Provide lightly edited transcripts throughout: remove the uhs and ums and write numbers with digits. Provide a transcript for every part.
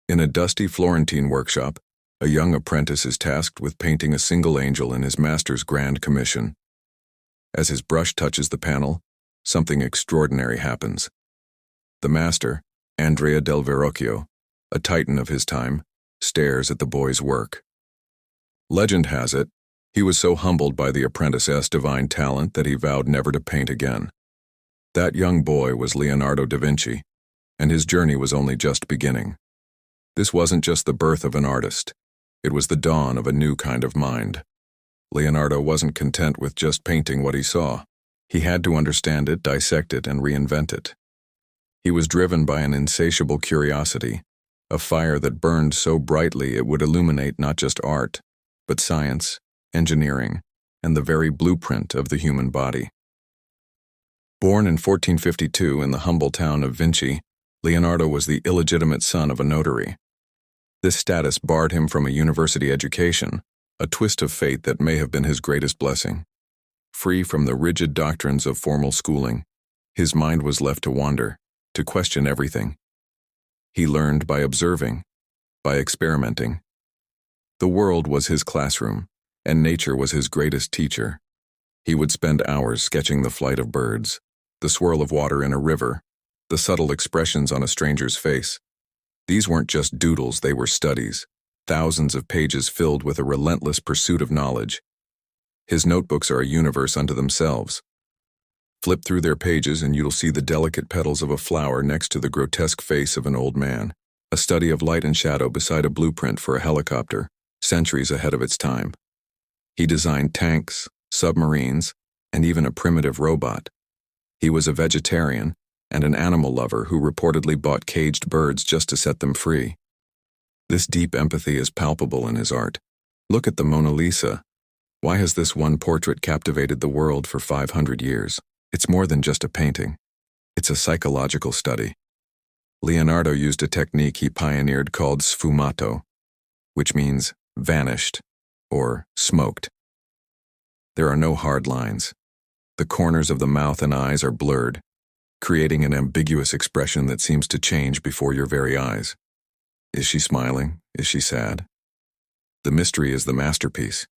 In a dusty Florentine workshop, a young apprentice is tasked with painting a single angel in his master's grand commission. As his brush touches the panel, something extraordinary happens. The master, Andrea del Verrocchio, a titan of his time, stares at the boy's work. Legend has it, he was so humbled by the apprentice's divine talent that he vowed never to paint again. That young boy was Leonardo da Vinci, and his journey was only just beginning. This wasn't just the birth of an artist, it was the dawn of a new kind of mind. Leonardo wasn't content with just painting what he saw. He had to understand it, dissect it, and reinvent it. He was driven by an insatiable curiosity, a fire that burned so brightly it would illuminate not just art, but science, engineering, and the very blueprint of the human body. Born in 1452 in the humble town of Vinci, Leonardo was the illegitimate son of a notary. This status barred him from a university education, a twist of fate that may have been his greatest blessing. Free from the rigid doctrines of formal schooling, his mind was left to wander, to question everything. He learned by observing, by experimenting. The world was his classroom, and nature was his greatest teacher. He would spend hours sketching the flight of birds, the swirl of water in a river, the subtle expressions on a stranger's face. These weren't just doodles, they were studies, thousands of pages filled with a relentless pursuit of knowledge. His notebooks are a universe unto themselves. Flip through their pages and you'll see the delicate petals of a flower next to the grotesque face of an old man, a study of light and shadow beside a blueprint for a helicopter, centuries ahead of its time. He designed tanks, submarines, and even a primitive robot. He was a vegetarian and an animal lover who reportedly bought caged birds just to set them free. This deep empathy is palpable in his art. Look at the Mona Lisa. Why has this one portrait captivated the world for 500 years? It's more than just a painting. It's a psychological study. Leonardo used a technique he pioneered called sfumato, which means vanished or smoked. There are no hard lines. The corners of the mouth and eyes are blurred, creating an ambiguous expression that seems to change before your very eyes. Is she smiling? Is she sad? The mystery is the masterpiece.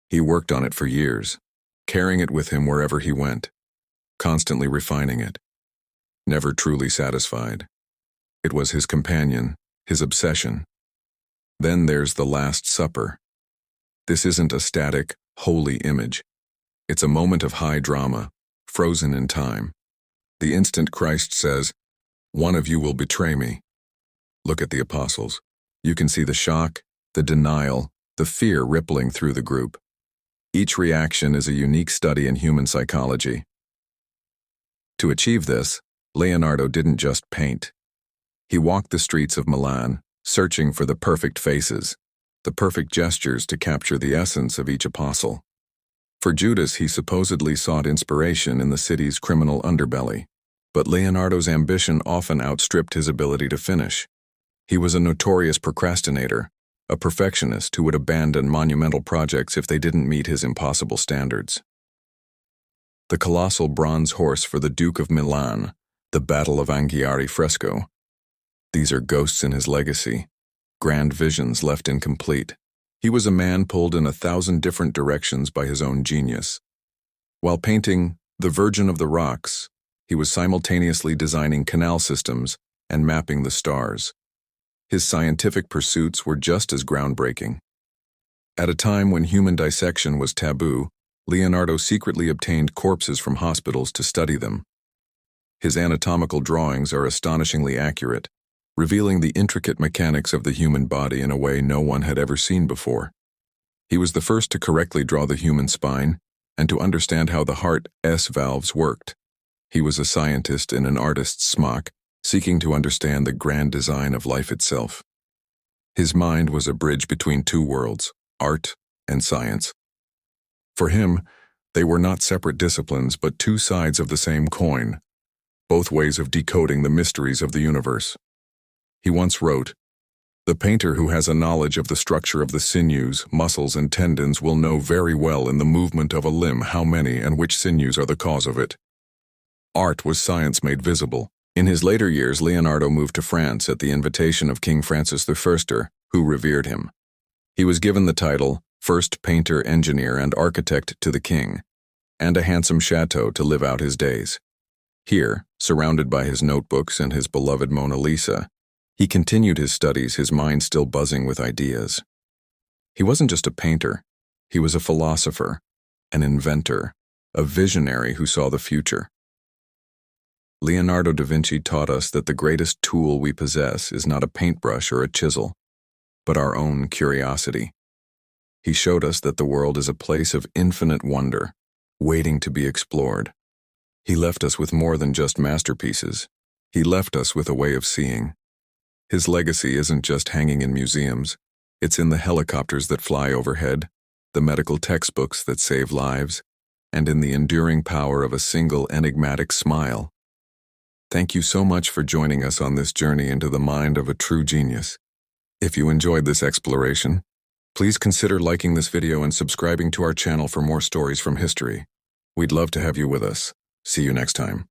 He worked on it for years, carrying it with him wherever he went, constantly refining it, never truly satisfied. It was his companion, his obsession. Then there's the Last Supper. This isn't a static, holy image. It's a moment of high drama, frozen in time. The instant Christ says, "One of you will betray me." Look at the apostles. You can see the shock, the denial, the fear rippling through the group. Each reaction is a unique study in human psychology. To achieve this, Leonardo didn't just paint. He walked the streets of Milan, searching for the perfect faces, the perfect gestures to capture the essence of each apostle. For Judas, he supposedly sought inspiration in the city's criminal underbelly, but Leonardo's ambition often outstripped his ability to finish. He was a notorious procrastinator, a perfectionist who would abandon monumental projects if they didn't meet his impossible standards. The colossal bronze horse for the Duke of Milan, the Battle of Anghiari fresco. These are ghosts in his legacy, grand visions left incomplete. He was a man pulled in 1,000 different directions by his own genius. While painting The Virgin of the Rocks, he was simultaneously designing canal systems and mapping the stars. His scientific pursuits were just as groundbreaking. At a time when human dissection was taboo, Leonardo secretly obtained corpses from hospitals to study them. His anatomical drawings are astonishingly accurate, revealing the intricate mechanics of the human body in a way no one had ever seen before. He was the first to correctly draw the human spine and to understand how the heart's valves worked. He was a scientist in an artist's smock, seeking to understand the grand design of life itself. His mind was a bridge between two worlds, art and science. For him, they were not separate disciplines but two sides of the same coin, both ways of decoding the mysteries of the universe. He once wrote, "The painter who has a knowledge of the structure of the sinews, muscles, and tendons will know very well in the movement of a limb how many and which sinews are the cause of it." Art was science made visible, In his later years, Leonardo moved to France at the invitation of King Francis I, who revered him. He was given the title first painter, engineer, and architect to the king, and a handsome chateau to live out his days. Here, surrounded by his notebooks and his beloved Mona Lisa, he continued his studies, his mind still buzzing with ideas. He wasn't just a painter, he was a philosopher, an inventor, a visionary who saw the future. Leonardo da Vinci taught us that the greatest tool we possess is not a paintbrush or a chisel, but our own curiosity. He showed us that the world is a place of infinite wonder, waiting to be explored. He left us with more than just masterpieces. He left us with a way of seeing. His legacy isn't just hanging in museums. It's in the helicopters that fly overhead, the medical textbooks that save lives, and in the enduring power of a single enigmatic smile. Thank you so much for joining us on this journey into the mind of a true genius. If you enjoyed this exploration, please consider liking this video and subscribing to our channel for more stories from history. We'd love to have you with us. See you next time.